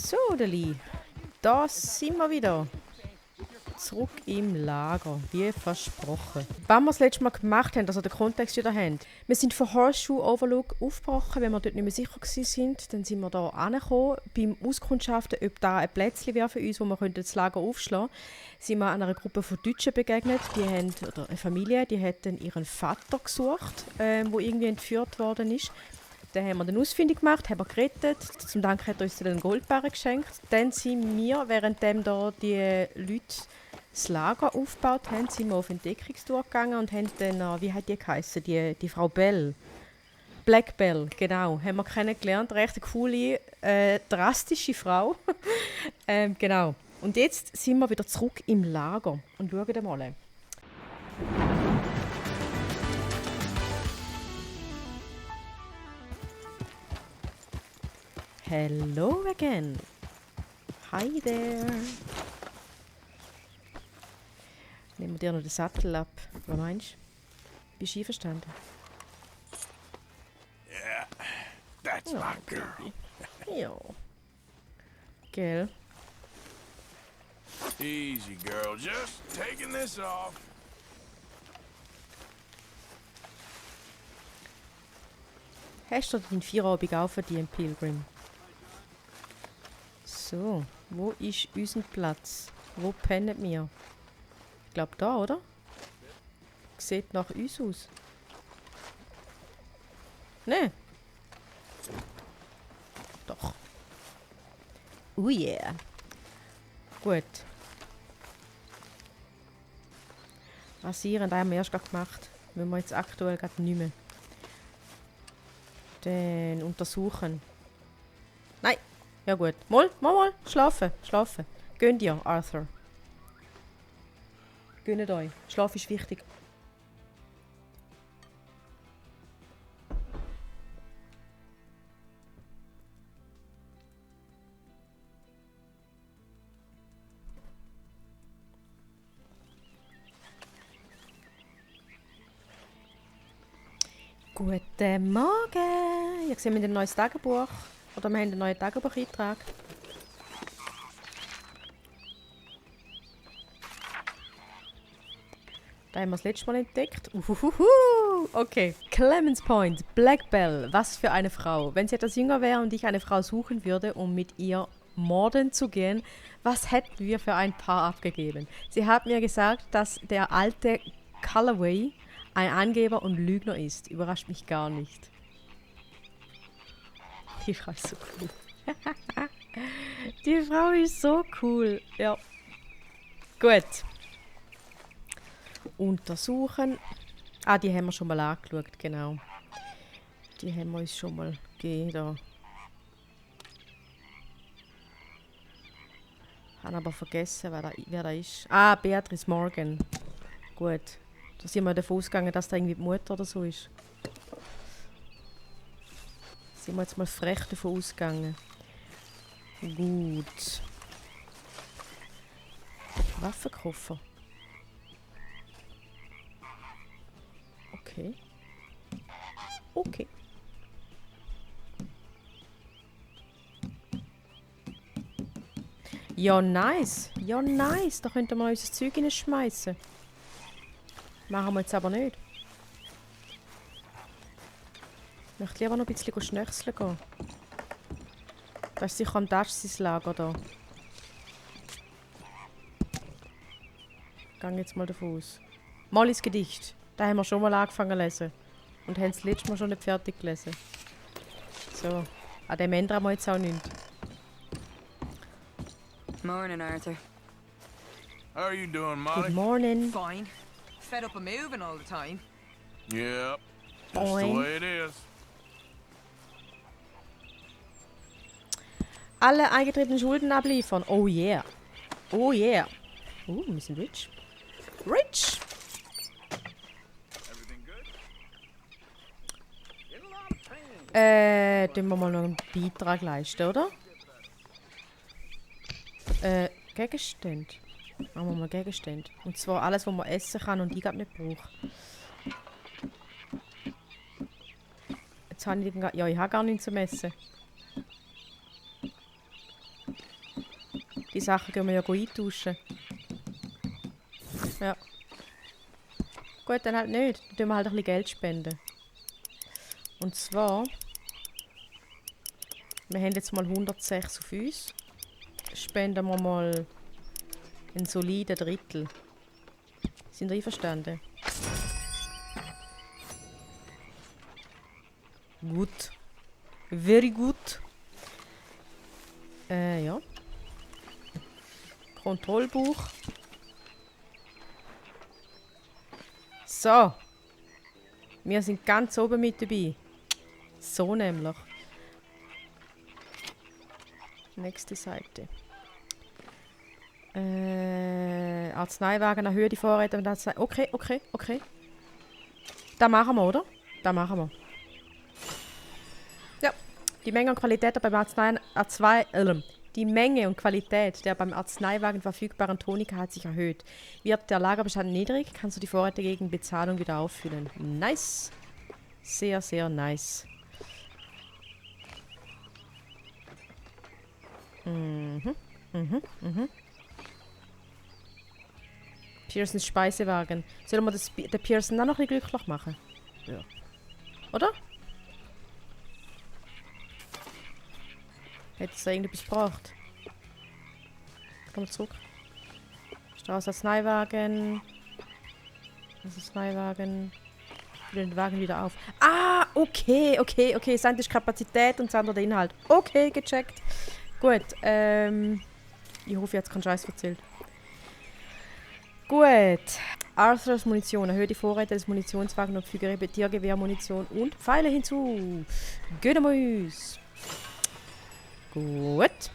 So, Deli, da sind wir wieder. Zurück im Lager, wie versprochen. Was wir das letzte Mal gemacht haben, also den Kontext wieder haben. Wir sind von Horseshoe Overlook aufgebrochen, wenn wir dort nicht mehr sicher waren. Dann sind wir hier angekommen. Beim Auskundschaften, ob da ein Plätzchen wäre für uns, wo wir das Lager aufschlagen können, sind wir einer Gruppe von Deutschen begegnet. Die haben, oder eine Familie, die hat dann ihren Vater gesucht, der irgendwie entführt worden ist. Dann haben wir den ausfindig gemacht, haben wir gerettet. Zum Dank hat er uns dann einen Goldbarren geschenkt. Dann sind wir, währenddem da die Leute das Lager aufgebaut haben, sind wir auf Entdeckungstour gegangen und haben dann, wie hat die geheißen, die Frau Bell. Black Bell, genau, haben wir kennengelernt. Recht eine coole, drastische Frau. Genau. Und jetzt sind wir wieder zurück im Lager und schauen mal. Hello again. Hi there. Nehmen wir dir noch den Sattel ab. Was meinst du? Bist du einverstanden? Yeah, that's my girl. Ja. Gell? Easy, girl. Just taking this off. Hast du deinen Feierabend auch verdient, Pilgrim? So, wo ist unser Platz? Wo pennen wir? Ich glaube da, oder? Sieht nach uns aus. Ne? Doch. Oh yeah. Gut. Rasieren, das haben wir erst gerade gemacht. Müssen wir jetzt aktuell gerade nicht mehr. Dann untersuchen. Nein. Ja gut. Mal. Schlafen. Gönnt ihr, Arthur. Gönnt euch. Schlaf ist wichtig. Guten Morgen! Ich sehe, wir haben ein neues Tagebuch. Oder wir haben einen neuen Tagebucheintrag. Da haben wir das letzte Mal entdeckt. Okay. Clemens Point, Black Bell. Was für eine Frau. Wenn sie etwas jünger wäre und ich eine Frau suchen würde, um mit ihr morden zu gehen, was hätten wir für ein Paar abgegeben? Sie hat mir gesagt, dass der alte Calloway ein Angeber und Lügner ist. Überrascht mich gar nicht. Die Frau ist so cool. Die Frau ist so cool. Ja. Gut. Untersuchen. Ah, die haben wir schon mal angeschaut, genau. Die haben wir uns schon mal gegeben. Da. Habe aber vergessen, wer da ist. Ah, Beatrice Morgan. Gut. Da sind wir davon ausgegangen, dass da irgendwie die Mutter oder so ist. Sind wir jetzt mal frech davon ausgegangen. Gut. Waffenkoffer. Okay. Okay. Ja, nice. Ja, nice. Da könnten wir unser Zeug schmeißen. Machen wir jetzt aber nicht. Ich möchte lieber noch ein bisschen schnöchseln gehen. Das ist sicher am Dash sein Lager da. Ich gehe jetzt mal davon aus. Mal ins Gedicht. Da haben wir schon mal angefangen zu lesen. Und haben das letzte Mal schon nicht fertig gelesen. So. An dem ändern wir jetzt auch nichts. Morning, Arthur. How are you doing, Molly? Good morning. Fine. Fed up of moving all the time. Yep. Just the Boing. way it is. Alle eingetretenen Schulden abliefern. Oh yeah. Oh yeah. Wir sind rich. Rich! Everything good? Tun wir mal noch einen Beitrag leisten, oder? Gegenstände. Machen wir mal Gegenstände. Und zwar alles, was man essen kann und ich gerade nicht brauche. Jetzt habe ich ja, ich habe gar nichts zum Essen. Die Sachen gehen wir ja eintauschen. Ja. Gut, dann halt nicht. Dann tun wir halt ein bisschen Geld spenden. Und zwar... Wir haben jetzt mal 106 auf uns. Spenden wir mal einen soliden Drittel. Sind ihr einverstanden? Gut. Very gut. Ja. Kontrollbuch. So. Wir sind ganz oben mit dabei. So nämlich. Nächste Seite. Arzneiwagen erhöhen die Vorräte. Okay. Das machen wir, oder? Das machen wir. Ja. Die Menge und Qualität der beim Arzneiwagen verfügbaren Tonika hat sich erhöht. Wird der Lagerbestand niedrig, kannst du die Vorräte gegen Bezahlung wieder auffüllen. Nice. Sehr, sehr nice. Pearsons Speisewagen. Sollen wir den Pearson auch noch ein bisschen glücklich machen? Ja. Oder? Hätte es da irgendetwas gebraucht? Kommen wir zurück. Straße Arzneiwagen. Arzneiwagen. Den Wagen wieder auf. Ah, okay. Das eine ist Kapazität und das andere der Inhalt. Okay, gecheckt. Gut, ich hoffe, ich habe keinen Scheiß erzählt. Gut. Arthurs Munition. Erhöhe die Vorräte des Munitionswagens und füge Repetiergewehrmunition und Pfeile hinzu. Gönnen wir uns. Gut.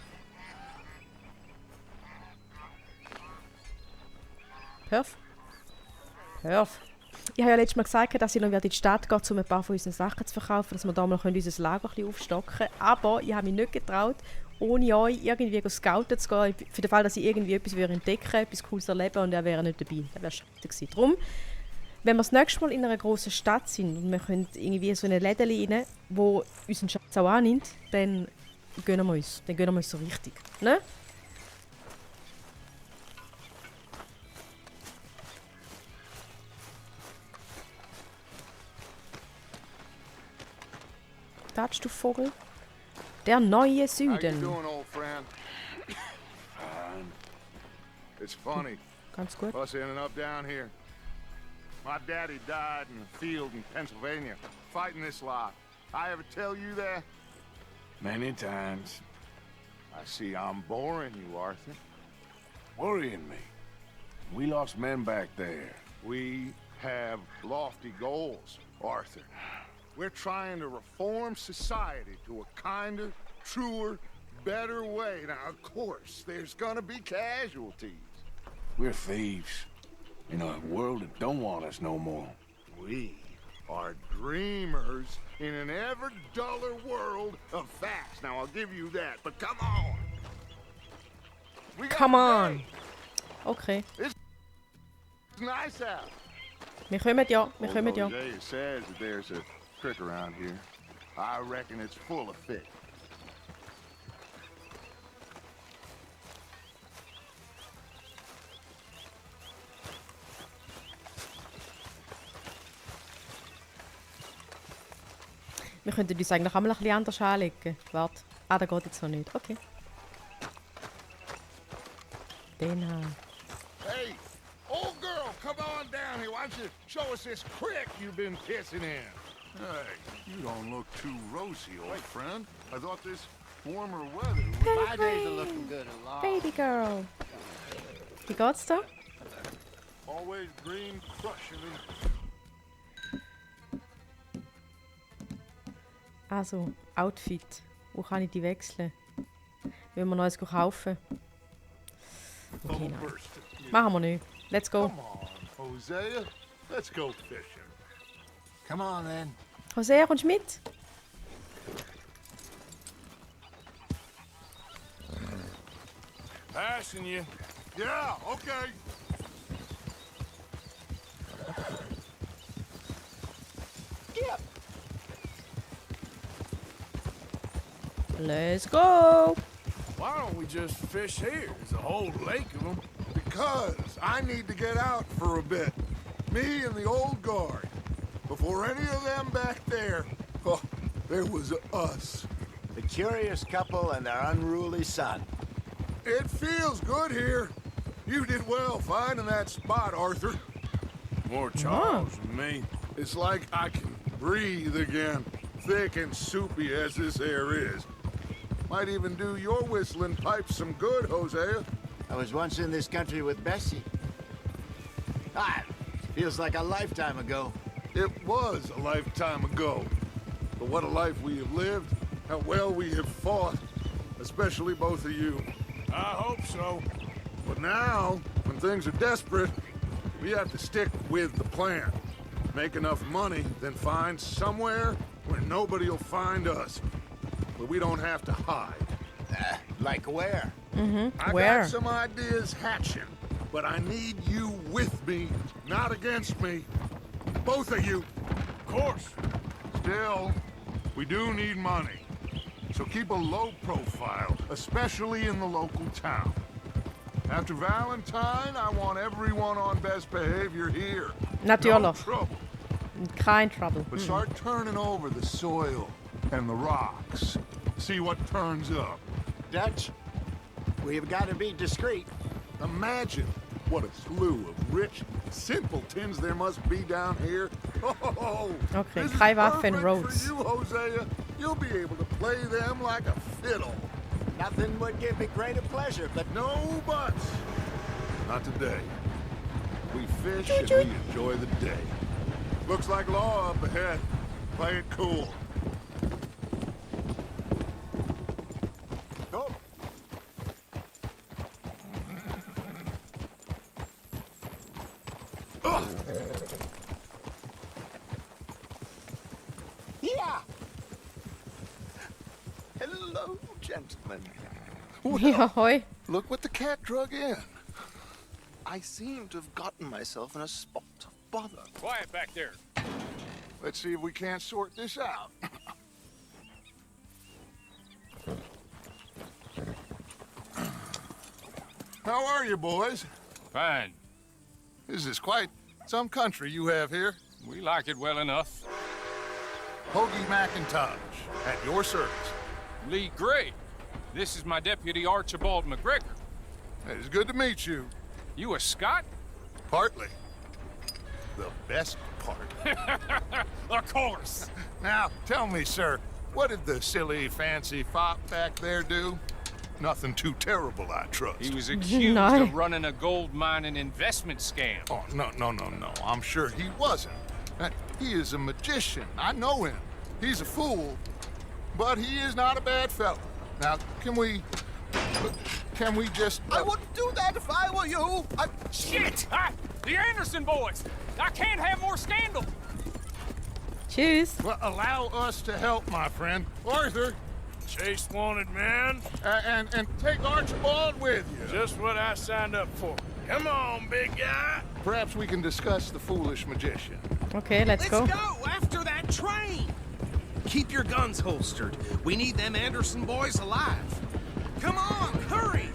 Perf. Ich habe ja letztes Mal gesagt, dass ich noch in die Stadt gehe, um ein paar von unseren Sachen zu verkaufen, dass wir da mal unser Lager ein bisschen aufstocken können. Aber ich habe mich nicht getraut, ohne euch irgendwie scouten zu gehen, für den Fall, dass ich irgendwie etwas entdecken würde, etwas Cooles erleben und er wäre nicht dabei. Das wäre schade gewesen. Darum, wenn wir das nächste Mal in einer grossen Stadt sind und wir können irgendwie so eine Läden rein, wo unseren Schatz auch annimmt, dann gönnen wir uns. Dann gönnen wir uns so richtig. Ne? Tatst du Vogel? Der neue How you Süden. doing, old friend? It's funny, Ganz gut. us ending up down here. My daddy died in the field in Pennsylvania, fighting this lot. I ever tell you that? Many times. I see I'm boring you, Arthur. Worrying me. We lost men back there. We have lofty goals, Arthur. We're trying to reform society to a kinder, truer, better way. Now, of course, there's gonna be casualties. We're thieves. In a world that don't want us no more. We are dreamers in an ever duller world of facts. Now, I'll give you that, but come on. We got Come a on. day. Okay. It's nice out. Wir kommen ja. Jose says that there's a creek around here. I reckon it's full of fish. Wir könnten uns eigentlich auch mal ein bisschen anders anlegen. Warte. Ah, da geht jetzt noch nicht. Okay. Den haben. Hey, old girl, come on down here. Why don't you show us this creek you've been pissing in? Hey, you don't look too rosy, old friend. I thought this warmer weather My days are looking good and long. Baby Girl. Wie geht's da? always green crushing and Also, Outfit. Wo kann ich die wechseln? Wollen wir noch eins kaufen? Okay, nein. bursting. Machen wir nicht. Let's go. Come on, Hosea. Let's go fishing. Come on, then. Hosea, kommst du mit? Passing you. Yeah, okay. Let's go! Why don't we just fish here? There's a whole lake of them. Because I need to get out for a bit. Me and the old guard. Before any of them back there, oh, there was us. The curious couple and their unruly son. It feels good here. You did well finding that spot, Arthur. More Charles than me. It's like I can breathe again, thick and soupy as this air is. Might even do your whistling pipes some good, Hosea. I was once in this country with Bessie. Feels like a lifetime ago. It was a lifetime ago. But what a life we have lived, how well we have fought, especially both of you. I hope so. But now, when things are desperate, we have to stick with the plan. Make enough money, then find somewhere where nobody will find us. Where we don't have to hide. Like where? I Where? got some ideas hatching, but I need you with me, not against me. Both of you. Of course. Still, we do need money. So keep a low profile, especially in the local town. After Valentine, I want everyone on best behavior here. No Natürlich. trouble. Kein Trouble. But start turning over the soil and the rocks. See what turns up. Dutch, we've got to be discreet. Imagine what a slew of rich simpletons there must be down here. Oh, Okay, this is drei Waffen perfect Rhodes. for you, Hosea. You'll be able to play them like a fiddle. Nothing would give me greater pleasure, but No buts. Not today. We fish and we enjoy the day. Looks like law up ahead. Play it cool. oh, yeah. Hello, gentlemen. Ja, hoi. Look what the cat drug in. I seem to have gotten myself in a spot of bother. Quiet back there. Let's see if we can't sort this out. How are you, boys? Fine. This is quite some country you have here. We like it well enough. Hoagie McIntosh, at your service. Lee Gray. This is my deputy Archibald McGregor. It is good to meet you. You a Scot? Partly. The best part. Of course. Now, tell me, sir, what did the silly, fancy fop back there do? Nothing too terrible, I trust. He was accused No. of running a gold mining investment scam. Oh, no. I'm sure he wasn't. He is a magician. I know him. He's a fool, but he is not a bad fellow. Now, can we just... I wouldn't do that if I were you. Shit! The Anderson boys! I can't have more scandal! Tschüss. Well, allow us to help, my friend. Arthur, Chase wanted man. and take Archibald with you. Just what I signed up for. Come on, big guy. Perhaps we can discuss the foolish magician. Okay, let's go. After that train! Keep your guns holstered. We need them Anderson boys alive. Come on, hurry!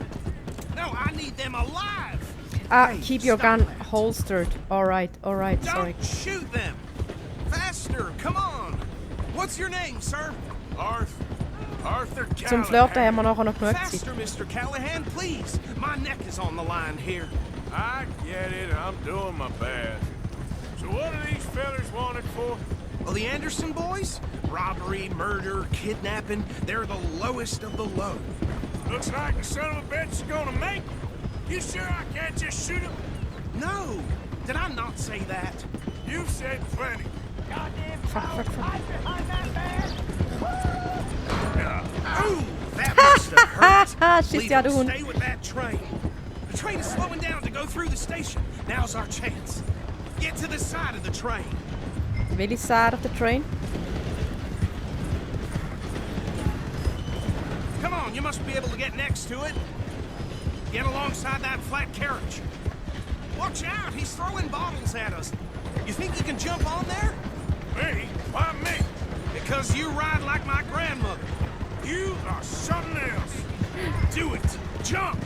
No, I need them alive! Keep your gun holstered. Alright, sorry. Don't shoot them! Faster, come on! What's your name, sir? Arthur Zum Callahan. Flirten haben wir nachher noch genug Zeit. Faster, Mr. Callahan, please! My neck is on the line here. I get it. I'm doing my best. So what are these fellers wanted for? Well, the Anderson boys? Robbery, murder, kidnapping, they're the lowest of the low. Looks like the son of a bitch is gonna make it. You sure I can't just shoot him? No! Did I not say that? You said plenty. Fuck. Ooh, that must have hurt. Schießt Please ja, du don't Hund. stay with that train. The train is slowing down to go through the station. Now's our chance. Get to the side of the train. Really side of the train. Come on, you must be able to get next to it. Get alongside that flat carriage. Watch out, he's throwing bottles at us. You think you can jump on there? Me? Why me? Because you ride like my grandmother. You are something else. Do it! Jump!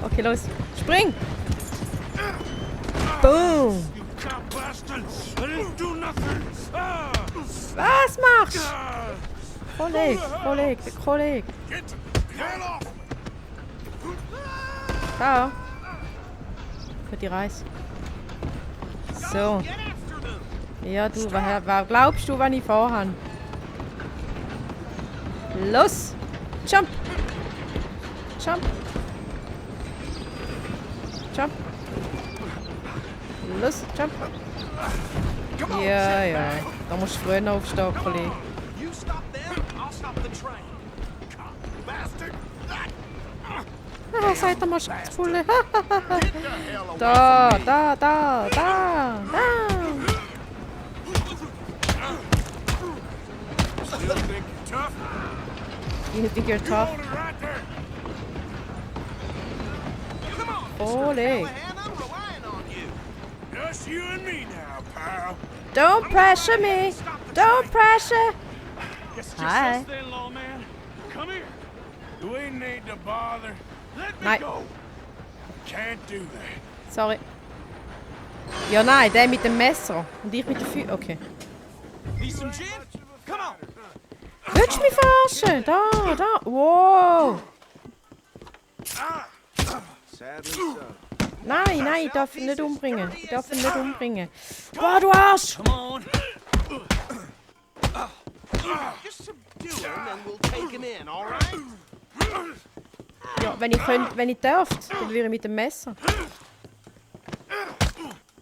Okay, los. Spring! Boom! You cop bastard! I didn't do nothing! Ah! Was machst du? Ah! Kollege. Get the hell off! Da. Für die Reise. So. Get after them! Ja, du, was glaubst du, wenn ich vorhabe? Los! Jump! Jump! Jump! Los, jump! Ja. Da musst du früher aufstehen, Kollege. You stop them, I'll stop the train. Bastard! Ah, seid ihr mal Schutzfulle. Get the hell away Da. Still think you're tough? You think you're tough? Hold it right there! Come on, Kollege. Callahan, I'm relying on you. Just you and me now, pal. Don't pressure me! Don't pressure! It's just Hi. us then, lawman. Come here. We need to bother. Let me Nein. go. Can't do that. Sorry. Ja, nein, der mit dem Messer. Und ich mit der Feuer. Okay. Need some gin? Come on. Willst du mich verarschen? Da. Wow. Sadly so. Nein, ich darf ihn nicht umbringen. Boah, du Arsch! Come on. Just subdue him and we'll take him in, all right? Ja, wenn ich dürfte, dann würde ich mit dem Messer.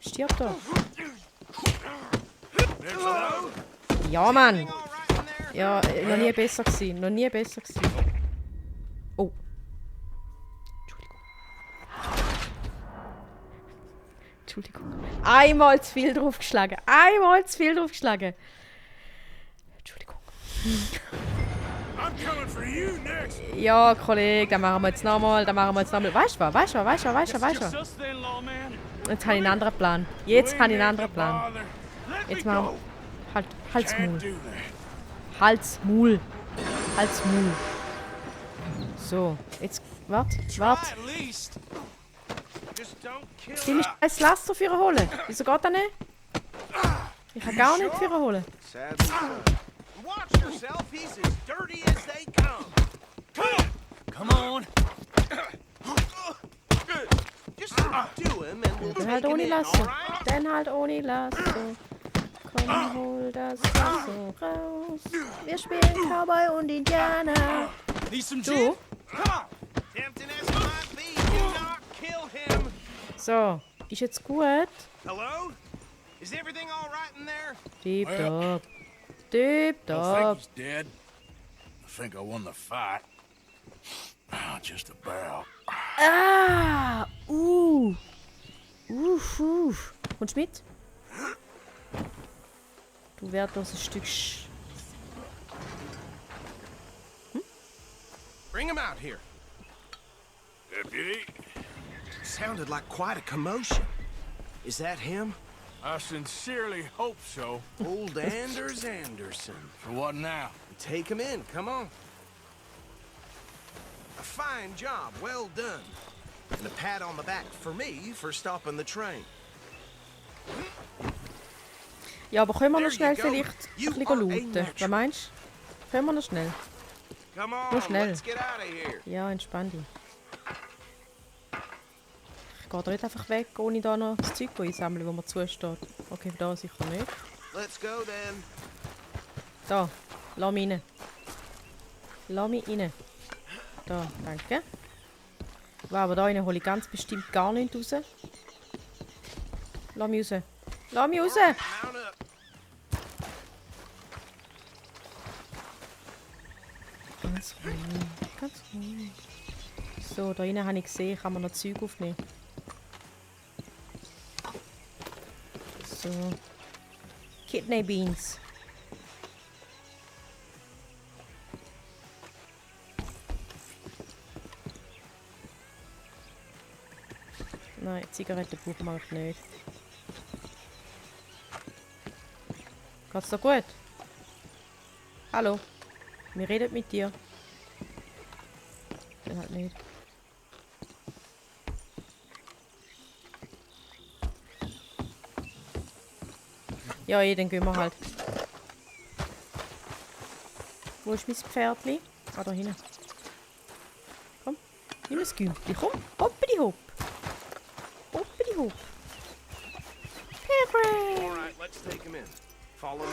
Stirb doch. Ja, Mann. All right in there? Ja, noch nie besser gewesen. Oh. Entschuldigung. Einmal zu viel draufgeschlagen. Entschuldigung. I'm coming for you next. Ja, Kollege, dann machen wir jetzt nochmal. Weißt du was? Just us then, lawman. Jetzt habe ich einen anderen Plan. Jetzt We habe ich einen need anderen to Plan. bother. Let me Jetzt machen go. wir... Halt's Can't Maul. do that. Halt's Maul. So, jetzt... Warte. Try at least. Just don't kill Die mich ein Laster für ihn holen. Wieso geht das nicht? Ich kann gar nicht für ihn holen. Sadly so. Watch yourself, he's as dirty as they come. Come on. Just subdue him and we'll Dann take halt him ohne in, Lasso. all right? Dann halt ohne Lasso. Komm, hol das Lasso raus. Wir spielen Cowboy und Indianer. Need some Du? gin? Come on. Tempting as it might be, do not kill him. So, ist jetzt gut? Hello? Is everything all right in there? Tipptopp. I think Tipptopp. he's dead. I think I won the fight. Just about. Ah! Kommst du mit? Du wertloses Stück Bring him out here. Deputy, Sounded like quite a commotion. Is that him? I sincerely hope so. Old Anders Anderson. For what now? Take him in, come on. A fine job, well done. And a pat on the back for me for stopping the train. Ja, aber können wir noch There you schnell go. vielleicht You ein bisschen are a looten? Was natural. meinst du? Können wir noch schnell? Come Nur on, schnell. let's get out of here. Ja, entspann dich. Ich gehe da nicht einfach weg, ohne da noch das Zeug einsammeln, wo mir zusteht. Okay, da sicher nicht. Let's go then. Da, lass mich rein. Lass mich rein. Da, danke. Wow, aber da rein hole ich ganz bestimmt gar nichts raus. Lass mich raus. Lass mich raus! Mount up. Ganz ruhig, ganz ruhig. So, da rein habe ich gesehen, kann man noch Zeug aufnehmen. So. Kidney Beans. Nein, Zigaretten brauchen wir eigentlich nicht. Geht's dir gut? Hallo? Wir reden mit dir. Dann halt nicht. Ja, dann gehen wir halt. Wo ist mein Pferdli? Ah, da hinten. Komm, nimm ein Gümpli. Komm, hoppidi hopp. Hoppidi hopp. All right, let's take him in. Follow me.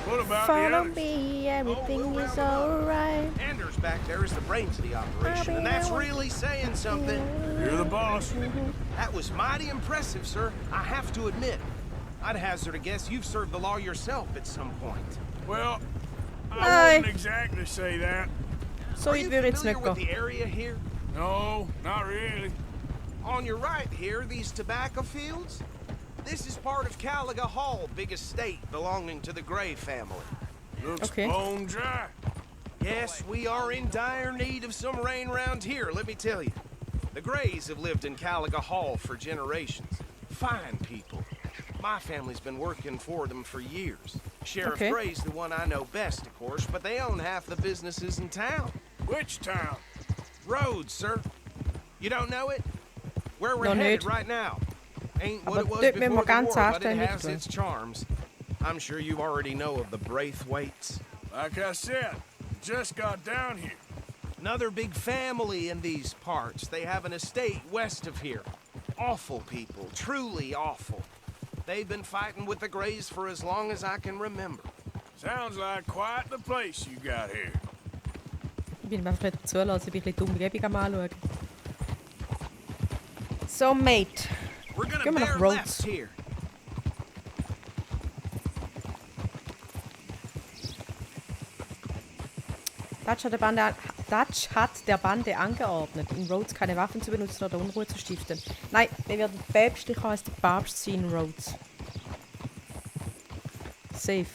What about the Follow others? me, everything is alright. Anders back there is the brains of the operation, and that's really saying something. You're the boss. That was mighty impressive, sir. I have to admit. I'd hazard a guess you've served the law yourself at some point. Well, I Aye. wouldn't exactly say that. So Are weit you würde ich jetzt familiar nicht with gehen. the area here? No, not really. On your right here, these tobacco fields? This is part of Caliga Hall, big estate belonging to the Gray family. Looks Okay. bone dry. Yes, we are in dire need of some rain round here, let me tell you. The Grays have lived in Caliga Hall for generations. Fine people. My family's been working for them for years. Sheriff Okay. Gray's the one I know best, of course, but they own half the businesses in town. Which town? Rhodes, sir. You don't know it? Where we're Noch headed nicht. right now. Ain't what Aber it was dort müssen wir before the ganz war, but it anständig has tun. its charms. I'm sure you already know of the Braithwaites. Like I said, just got down here. Another big family in these parts. They have an estate west of here. Awful people, truly awful. They've been fighting with the Grays for as long as I can remember. Sounds like quite the place you got here. Ich bin einfach nicht zulassen, ich bin ein bisschen die Umgebung am Anschauen. So, Mate. We're gonna Gehen wir nach bear Rhodes. left here. Dutch hat der Bande angeordnet, in Rhodes keine Waffen zu benutzen oder Unruhe zu stiften. Nein, wir werden päpstlicher als der Papst sein in Rhodes. Safe.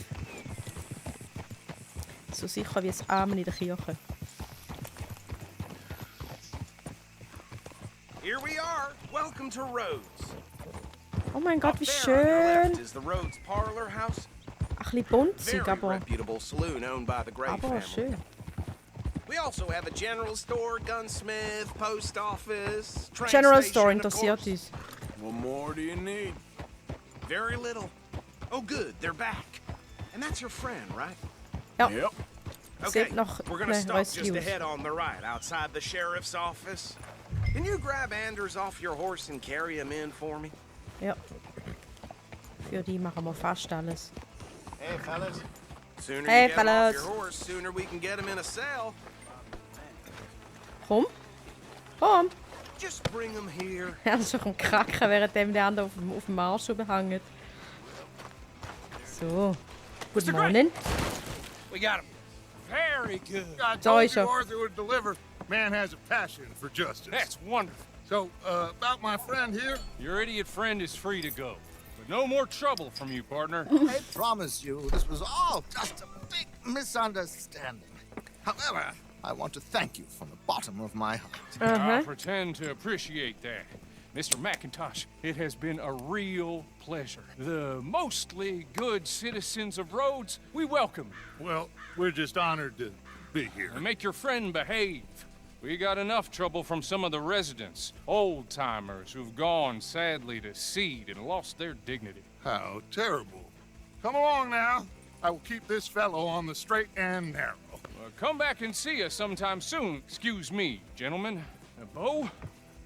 So sicher wie das Amen in der Kirche. Here we are. Welcome to Rhodes. Oh mein Gott, Up wie there on your schön! left is the Rhodes Parlor House. Ein bisschen bunzig, Very aber reputable saloon owned by the Gray family. schön. We also have a general store, gunsmith, post office, train General station, Store of interessiert course. uns. What more do you need? Very little. Oh, good, they're back. And that's your friend, right? Ja, Yep. sieht nach we're gonna einem stop just Rescue aus. ahead on the right, outside the sheriff's office. Can you grab Anders off your horse and carry him in for me? Ja. Für die machen wir fast alles. Hey, fellas. Sooner Hey, you get him off fellas. your horse, sooner we can get him in a cell. Komm. Komm. Just bring him here. Er ist schon am Kracken, während der andere auf dem Marsch hängt. So. Good Mr. Gray. morning. We got him. Very good. I Da told ist you er. Arthur would deliver. Man has a passion for justice. That's wonderful. So, about my friend here, Your idiot friend is free to go. But no more trouble from you, partner. I promise you, this was all just a big misunderstanding. However, I want to thank you from the bottom of my heart. I pretend to appreciate that. Mr. McIntosh, it has been a real pleasure. The mostly good citizens of Rhodes, we welcome you. well, we're just honored to be here. And make your friend behave. We got enough trouble from some of the residents, old-timers who've gone, sadly, to seed and lost their dignity. How terrible. Come along now. I will keep this fellow on the straight and narrow. Come back and see us sometime soon. Excuse me, gentlemen. Bo,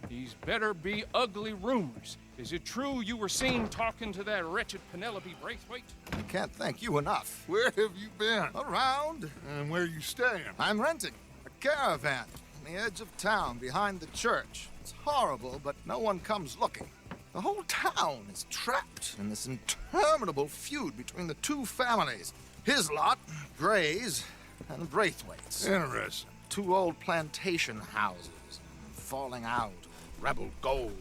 these better be ugly rumors. Is it true you were seen talking to that wretched Penelope Braithwaite? I can't thank you enough. Where have you been? Around, And where you staying? I'm renting a caravan on the edge of town behind the church. It's horrible, but no one comes looking. The whole town is trapped in this interminable feud between the two families. His lot, Gray's, and Braithwaite's. Interesting. Two old plantation houses, falling out, rebel gold,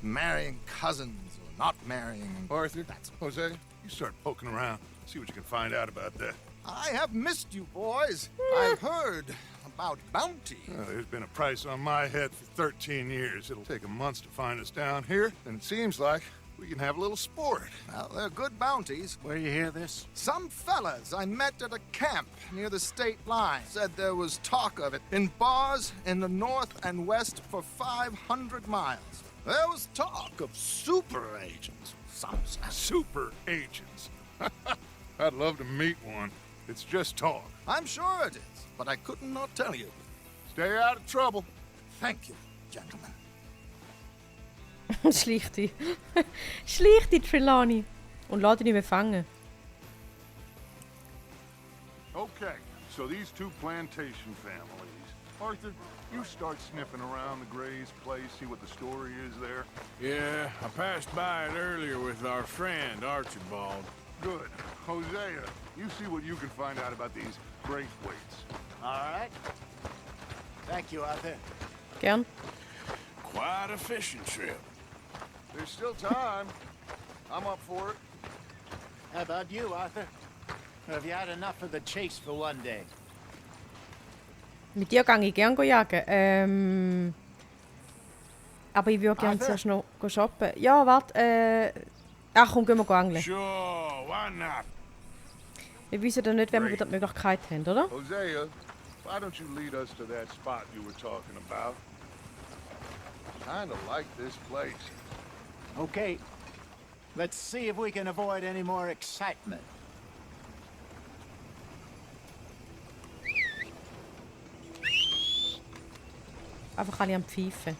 marrying cousins or not marrying. Arthur, Jose, you start poking around. See what you can find out about that. I have missed you, boys. I've heard about bounty. There's been a price on my head for 13 years. It'll take 'em months to find us down here, and it seems like we can have a little sport. Well, they're good bounties. Where you hear this? Some fellas I met at a camp near the state line said there was talk of it in bars in the north and west for 500 miles. There was talk of super agents. Some Super agents. I'd love to meet one. It's just talk. I'm sure it is, but I could not tell you. Stay out of trouble. Thank you, gentlemen. Schleicht die. Schleicht die Trelawney. Und lässt ihn nicht mehr fangen. Okay, so these two plantation families. Arthur, you start sniffing around the Gray's place, see what the story is there. Yeah, I passed by it earlier with our friend, Archibald. Good. Hosea, you see what you can find out about these Braithwaites. All right. Thank you, Arthur. Gern. Quite a fishing trip. There's still time. I'm up for it. How about you, Arthur? Have you had enough of the chase for one day? Mit dir gehe ich gerne jagen. Aber ich würde gerne Arthur? zuerst noch shoppen. Ja, warte. Ach komm, gehen wir angeln. Sure, why not? Wir wissen ja nicht, wenn wir wieder die Möglichkeit haben, oder? Hosea, why don't you lead us to that spot you were talking about? Kinda like this place. Okay. Let's see if we can avoid any more excitement. Einfach alle am Pfeifen.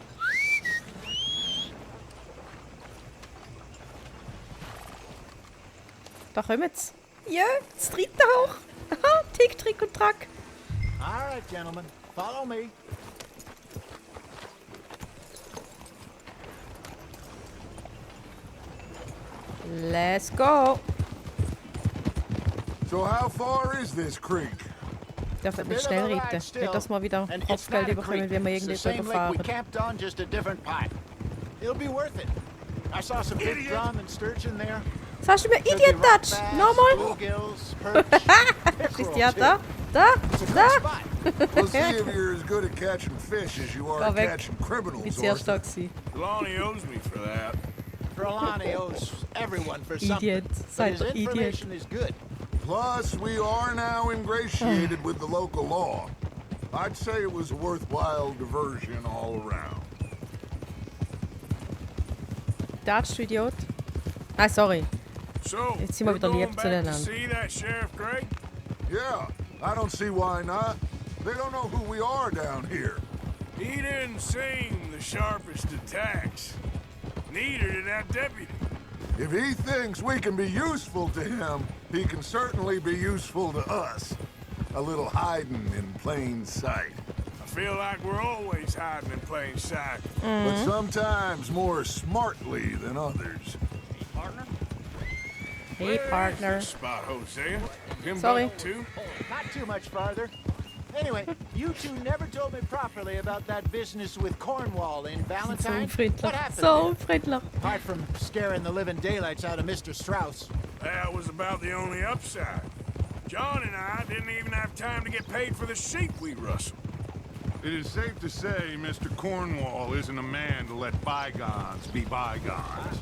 Da kommen sie. Ja, das dritte hoch. Aha, Tick, Trick und Track. All right, gentlemen. Follow me. Let's go. So how far is this creek? Ich darf nicht schnell reiten. Nicht, dass wir wieder And it's Kopfgeld not a bekommen, creek. wenn wir It's the irgendwie same drüber lake we fahren. camped on, just a different pipe. It'll be worth it. I saw some big drum and sturgeon there. Was hast du mir Could be Idiot rock Touch? bass, Nochmal. bluegills, perch, Ist pickerel, ja too. da? Da? It's a good Da? spot. We'll see if you're as good at catching fish as you are Geh at weg. catching Ich bin criminals, sehr Arthur. stark gewesen. Lonnie owes me for that. Trelawney owes everyone for something. Idiot. But Seid his doch Idiot. information is good. Plus, we are now ingratiated with the local law. I'd say it was a worthwhile diversion all around. Darfst du Idiot? Ah, sorry. So, Jetzt sind wir we're wieder going lieb back to zueinander. see that Sheriff Gray? Yeah, I don't see why not. They don't know who we are down here. He didn't seem the sharpest attacks. Neither did that deputy. If he thinks we can be useful to him, he can certainly be useful to us. A little hiding in plain sight. I feel like we're always hiding in plain sight. But sometimes more smartly than others. Hey, Partner. Where's this spot, Hosea? Him Sorry. back too? Not too much farther. Anyway, you two never told me properly about that business with Cornwall in So Valentine. What unfriedlich. happened So there? unfriedlich. Apart from scaring the living daylights out of Mr. Strauss. That was about the only upside. John and I didn't even have time to get paid for the sheep we rustled. It is safe to say Mr. Cornwall isn't a man to let bygones be bygones.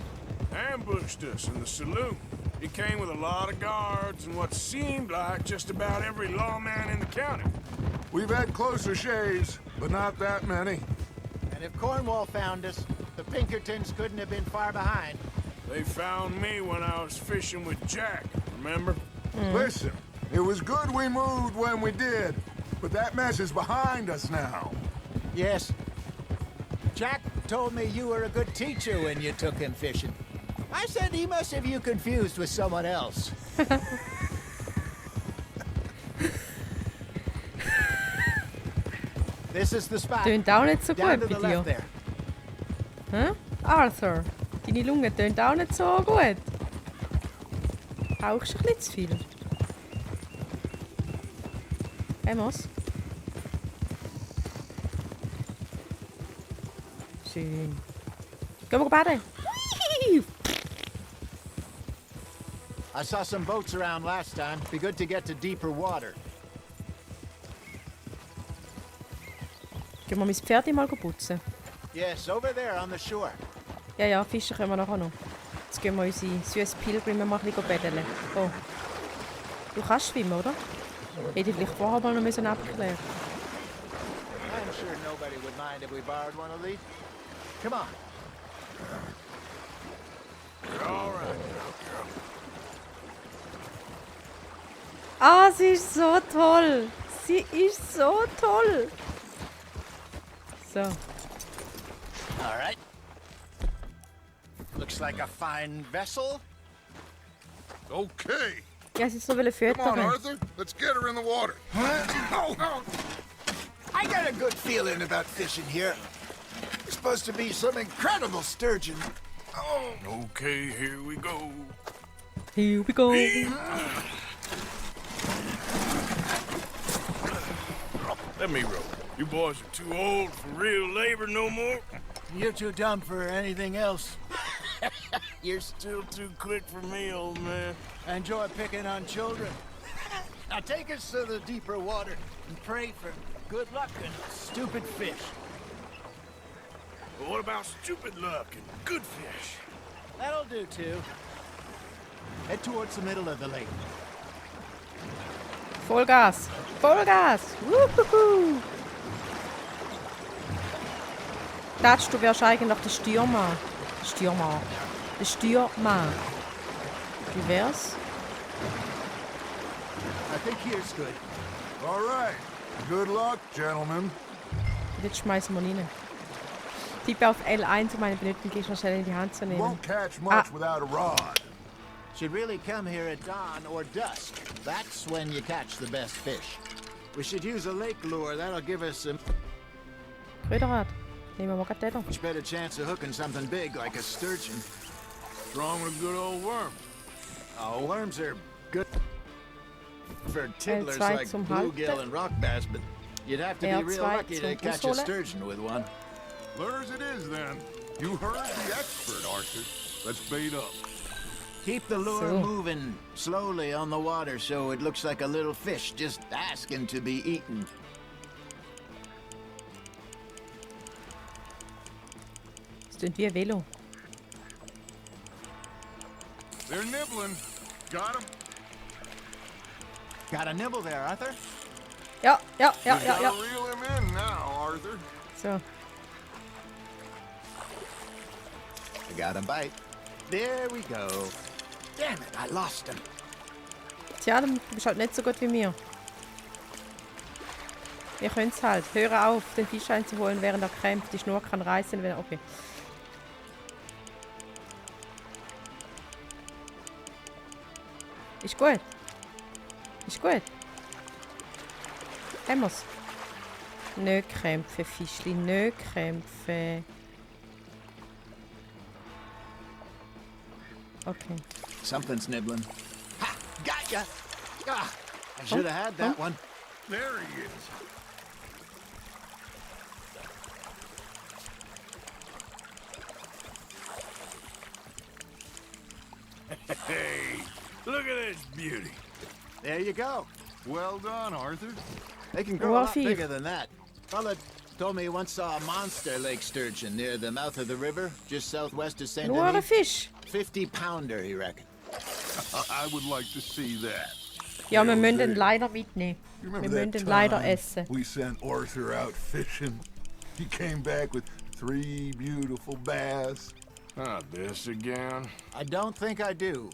Ambushed us in the saloon. He came with a lot of guards and what seemed like just about every lawman in the county. We've had closer shaves, but not that many. And if Cornwall found us, the Pinkertons couldn't have been far behind. They found me when I was fishing with Jack, remember? Listen, it was good we moved when we did, but that mess is behind us now. Yes. Jack told me you were a good teacher when you took him fishing. I said he must have you confused with someone else. This is the spot. Tönt auch nicht so Down gut to bei the dir. left there. Hä? Arthur, deine Lunge tönt auch nicht so gut. Rauchst du ein bisschen zu viel? Amos? Schön. Gehen wir baden? I saw some boats around last time. Be good to get to deeper water. Gehen wir mein Pferd mal putzen? Yes, over there on the shore. Ja, ja, fischen können wir nachher noch. Jetzt gehen wir unsere süßen Pilgrimme mal ein bisschen betteln. Oh. Du kannst schwimmen, oder? Hätte ich vielleicht vorher mal noch abklären müssen. I'm sure nobody would mind if we borrowed one of these. Come on. You're all right now, girl. Ah, sie ist so toll. Sie ist so toll. So. All right. Looks like a fine vessel. Okay. Ja, sie ist so viele Come on, Fütter. Arthur. Let's get her in the water. I got a good feeling about fishing here. It's supposed to be some incredible sturgeon. Okay, here we go. Here we go. Let me row. You boys are too old for real labor no more. You're too dumb for anything else. You're still too quick for me, old man. Enjoy picking on children. Now take us to the deeper water and pray for good luck and stupid fish. But what about stupid luck and good fish? That'll do too. Head towards the middle of the lake. Vollgas. Vollgas. Wuhuhu. Tatsch, du wärst eigentlich der Stürmer. Stürmer. Der Stürmer. Wie wär's? I think here's good. All right. Good luck, gentlemen. Jetzt schmeißen wir ihn rein. Tippe auf L1, um meine blöden Gegner schnell in die Hand zu nehmen. Won't catch much without a rod. Should really come here at dawn or dusk. That's when you catch the best fish. We should use a lake lure. That'll give us a Kröderrad. Nehmen wir mal gerade den. much better chance of hooking something big like a sturgeon. What's wrong with a good old worm? Oh, worms are good for tiddlers L2 like zum bluegill Halten. and rock bass, but you'd have to be real L2 lucky to zum catch a Ausholen. sturgeon with one. Lures it is, then. You heard the expert, Arthur. Let's bait up. Keep the lure So. moving slowly on the water so it looks like a little fish just asking to be eaten. Das klingt wie ein Velo. They're nibbling. Got 'em. Got a nibble there, Arthur? Ja, ja, ja, We ja, gotta ja. reel him in now, Arthur. So. I got a bite. There we go. Damn it, I lost him. Tja, du bist halt nicht so gut wie mir. Wir können es halt. Hör auf, den Fisch einzuholen, während er kämpft. Die Schnur kann reißen, wenn er... Okay. Ist gut. Ist gut. Haben wir's. Nicht kämpfen, Fischli. Nicht kämpfen. Okay. Something's nibbling. Ha! Got ya! Ah, I should have had that one. There he is. Hey, look at this beauty. There you go. Well done, Arthur. They can grow a Well, lot Steve. bigger than that. Fella told me he once saw a monster lake sturgeon near the mouth of the river, just southwest of St. Nur ein Denis. Fisch. 50-pounder, he reckoned. I would like to see that. Ja, wir müssen den leider mitnehmen. You Wir remember müssen that den leider time essen. we sent Arthur out fishing? He came back with 3 beautiful bass. Not this again. I don't think I do.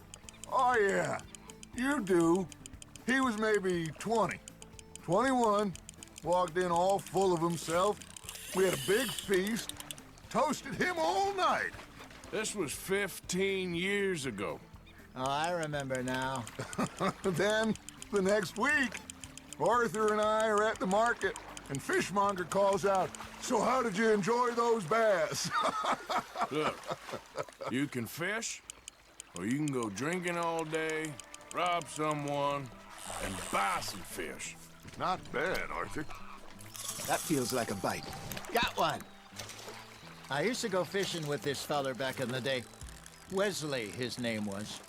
Oh, yeah. You do. He was maybe 20. 21. Walked in all full of himself. We had a big feast. Toasted him all night. This was 15 years ago. Oh, I remember now. Then, the next week, Arthur and I are at the market, and Fishmonger calls out, "So how did you enjoy those bass?" Look, you can fish, or you can go drinking all day, rob someone, and buy some fish. Not bad, Arthur. That feels like a bite. Got one. I used to go fishing with this feller back in the day. Wesley, his name was.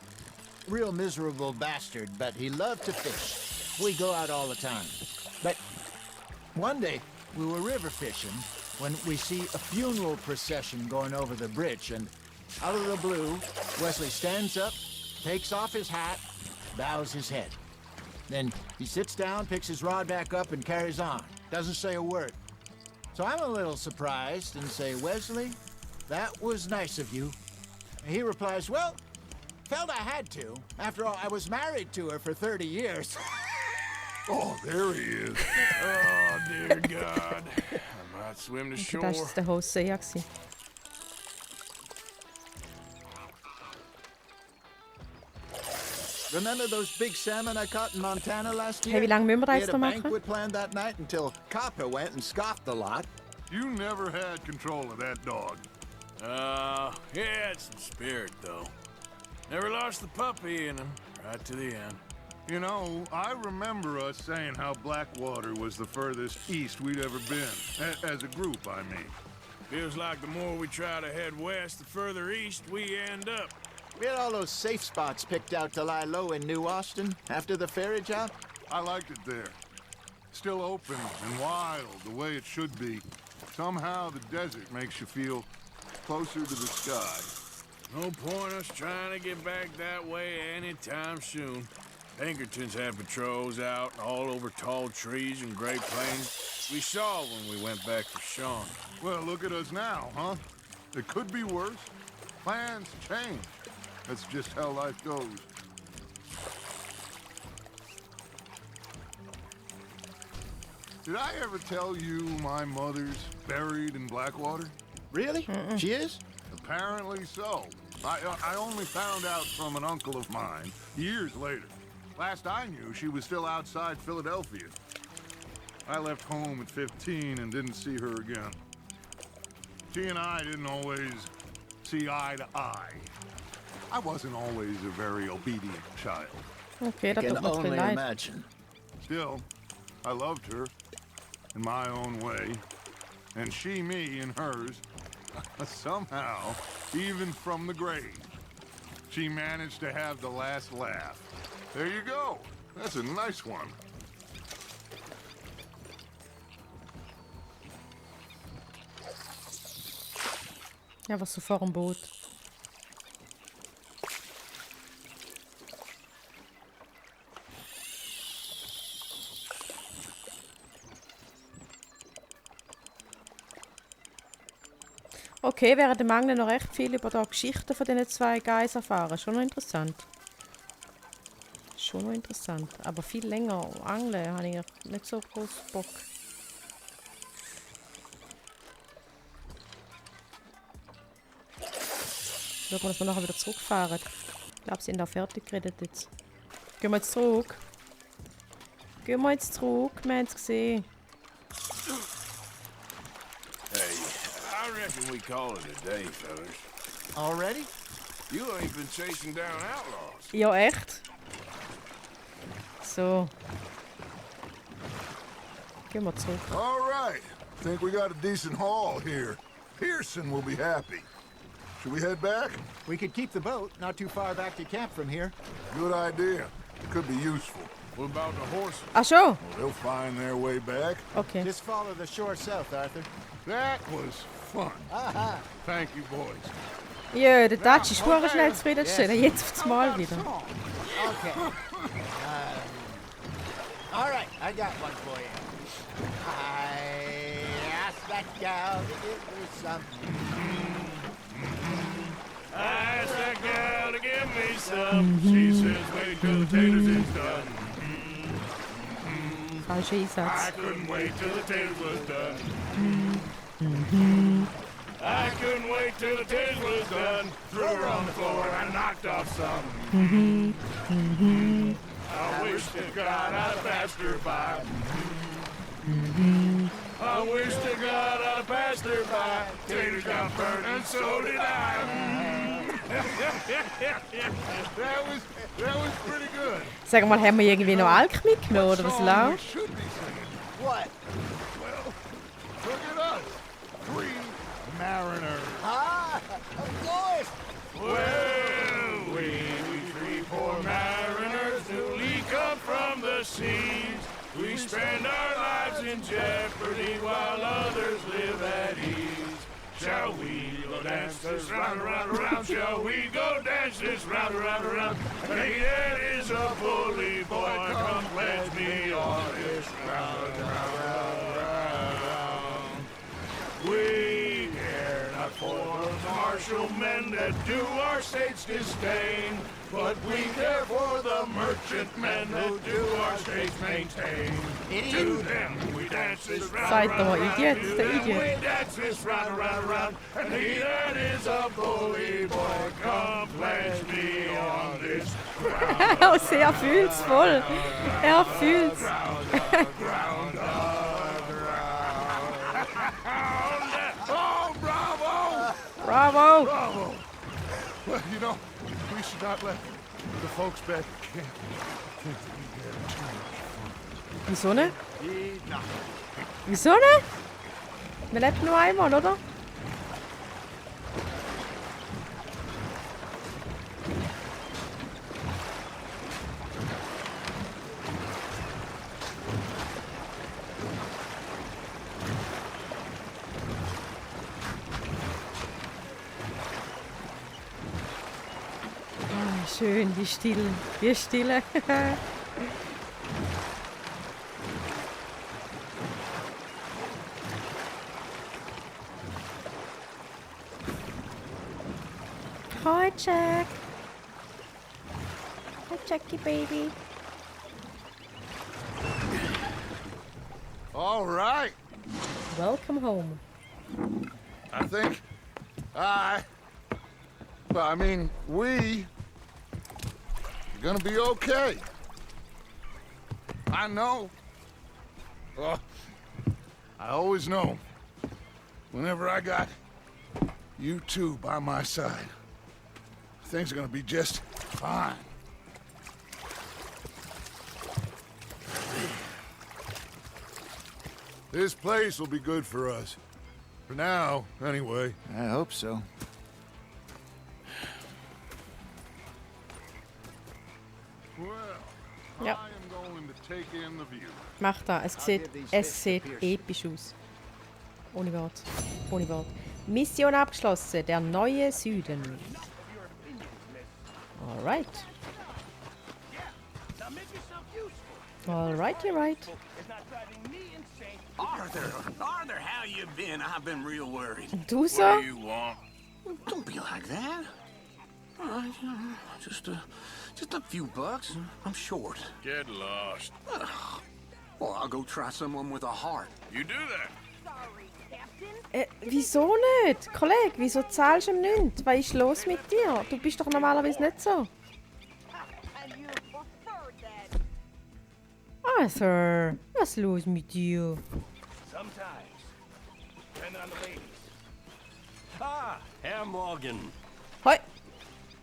Real miserable bastard, but he loved to fish. We go out all the time. But one day, we were river fishing when we see a funeral procession going over the bridge, and out of the blue, Wesley stands up, takes off his hat, bows his head. Then he sits down, picks his rod back up, and carries on. Doesn't say a word. So I'm a little surprised and say, "Wesley, that was nice of you. He replies, well, felt I had to. After all, I was married to her for 30 years. Oh, there he is. Oh, dear God. I might swim to shore. Das war der Hosea gewesen. Remember those big salmon I caught in Montana last year? Hey, wie lange müssen wir da We jetzt had a noch machen? banquet planned that night until Copper went and scoffed a lot. You never had control of that dog. He had some spirit, though. Never lost the puppy in him, right to the end. You know, I remember us saying how Blackwater was the furthest east we'd ever been. As a group, I mean. Feels like the more we try to head west, the further east we end up. We had all those safe spots picked out to lie low in New Austin after the ferry job. I liked it there. Still open and wild, the way it should be. Somehow the desert makes you feel closer to the sky. No point us trying to get back that way anytime soon. Pinkertons had patrols out all over tall trees and Great Plains. We saw when we went back to Sean. Well, look at us now, huh? It could be worse. Plans change. That's just how life goes. Did I ever tell you my mother's buried in Blackwater? Really? She is? Apparently so. I only found out from an uncle of mine years later. Last I knew, she was still outside Philadelphia. I left home at 15 and didn't see her again. She and I didn't always see eye to eye. I wasn't always a very obedient child. Okay, das Can tut mir only leid. imagine. Still, I loved her in my own way, and she me in hers. Somehow, even from the grave, she managed to have the last laugh. There you go. That's a nice one. Ja, was so vor dem Boot. Okay, während dem Angeln noch recht viel über die Geschichten von diesen zwei Guys erfahren. Schon noch interessant. Schon noch interessant. Aber viel länger angeln habe ich nicht so groß Bock. Schauen wir, dass wir nachher wieder zurückfahren. Ich glaube, sie sind auch fertig geredet jetzt. Gehen wir jetzt zurück. Gehen wir jetzt zurück. Wir haben es gesehen. Hey, I reckon we call it a day, fellas. Already? You ain't been chasing down outlaws. Ja, echt? So. Gehen wir zurück. All right. Think we got a decent haul here. Pearson will be happy. Should we head back? We could keep the boat not too far back to camp from here. Good idea. Could be useful. What about the horses? Ach schon? They'll find their way back. Okay. Just follow the shore south, Arthur. That was fun. Thank you, boys. Ja, der Dutch ist okay. Schnell zufriedenstellen. Jetzt aufs Mal wieder. Okay. All right, I got one for you. I asked that gal to give me some. I asked that gal to give me some. She says, wait till the taters is done. Falscher Einsatz. I couldn't wait till the taters was done. I couldn't wait till the taters was done. Threw her on the floor and knocked off some. I wish to God I'd passed her by. I wish to God I'd passed her by. Taters got burned and so did I. That was pretty good. Sag mal, haben wir irgendwie noch Alk mitgenommen oder was läuft? Should be singing. What? Well, look at us. 3 mariners. Ah, of course. Well, we three poor mariners newly come from the seas. We spend our lives in jeopardy while others live at ease. Shall we go dance this round, around, around? Shall we go dance this round, around, around? Hey, that is a bully boy. Come pledge me on this round, round, round, round. We care not For the martial men that do our state's disdain, but we care for the merchant men who do our states maintain. To them we dance this round, Seid doch round, mal round. Idiot, To der them Idiot. we dance this round, round, round. And he that is a bully boy, come pledge me on this ground. Also, er fühlt's voll. Er fühlt's. Oh, bravo! Bravo! Bravo! Well, you know, we should not let the folks back at camp think that we had too much fun. Wieso nicht? Wieso nicht? Wir leben nur einmal, oder? Ah, schön, die Stille. Die Stille. Hi, Jack. Hi, Jackie, baby. All right. Welcome home. I think I mean, we are gonna be okay. I know. Well, I always know. Whenever I got you two by my side, things are gonna be just fine. This place will be good for us. For now, anyway. I hope so. Well, Ja. I am going to take in the view. Mach da. Es sieht episch aus. Ohne Wort. Ohne Wort. Mission abgeschlossen. Der neue Süden. Alright. Alright, you're right. Arthur, how you been? I've been real worried. Du What so? do you want? Don't be like that. All right, just a few bucks. I'm short. Get lost. Well, I'll go try someone with a heart. You do that. Wieso nicht? Kollege, wieso zahlst du ihm nichts? Was ist los mit dir? Du bist doch normalerweise nicht so. Arthur, was ist los mit dir? Sometimes. Depending on the ladies. Ah, Herr Morgan. Hoi!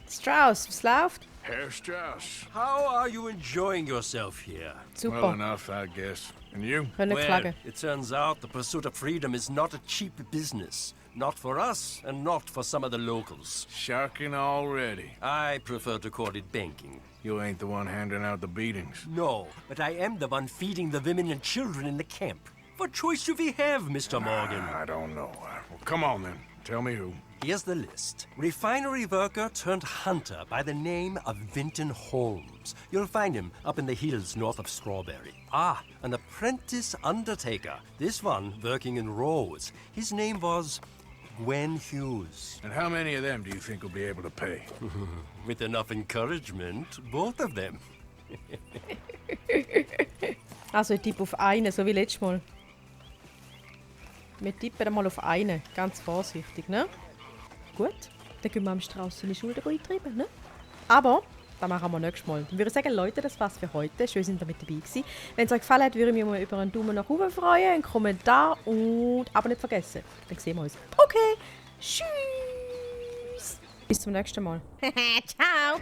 Strauss, was läuft? Herr Strauss. How are you enjoying yourself here? Super. Well enough, I guess. And you? Können Well, klagen. it turns out the pursuit of freedom is not a cheap business. Not for us, and not for some of the locals. Shocking already. I prefer to call it banking. You ain't the one handing out the beatings. No, but I am the one feeding the women and children in the camp. What choice do we have, Mr. Morgan? I don't know. Well, come on then. Tell me who. Here's the list. Refinery worker turned hunter by the name of Vinton Holmes. You'll find him up in the hills north of Strawberry. Ah, an apprentice undertaker. This one working in Rose. His name was Gwen Hughes. And how many of them do you think will be able to pay? With enough encouragement, both of them. Also ich tippe auf einen, so wie letztes Mal. Wir tippen mal auf einen, ganz vorsichtig, ne? Gut, dann gehen wir am Strauss seine Schulter eintreiben, ne? Aber, das machen wir nächstes Mal. Dann würde ich sagen, Leute, das war's für heute. Schön, dass ihr mit dabei gewesen. Wenn es euch gefallen hat, würde ich mich mal über einen Daumen nach oben freuen, einen Kommentar und aber nicht vergessen. Dann sehen wir uns. Okay, tschüss! Bis zum nächsten Mal. Ciao!